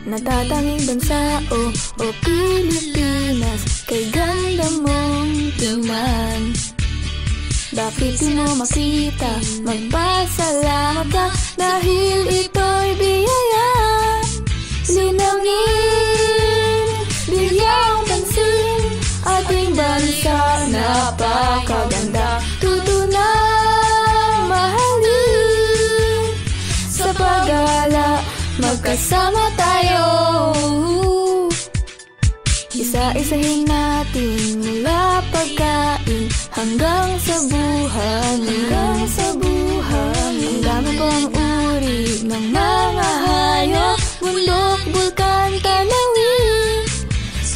natatanging bansa o Pilipinas, kay ganda mong tingnan. Bakit di mo makita, magpasalamat ka, dahil ito'y biyaya. Linangin, bigyang pansin, ating bansa napakaganda. Tutunang mahalin, sa paggala magkasama tayo. Isa-isahin natin mula pagkain hanggang sa buhay. Ang dami pang uri ng mga hayop, bundok, bulkan, tanawin.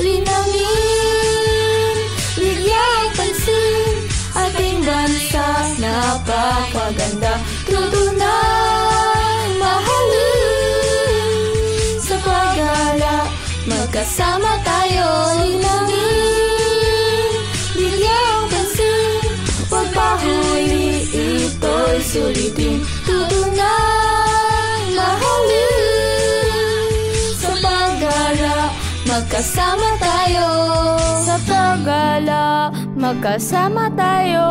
Linangin, bigyang pansin, ating bansa napakaganda. Tutunang mahalin, sa paggala magkasama tayo. Linangin, bigyang pansin, huwag pahuli, ito'y sulitin. Tutunang mahalin, sa paggala magkasama tayo. Sa paggala magkasama tayo.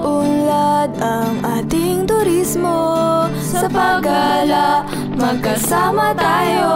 Uunlad ang ating turismo, sa paggala magkasama tayo.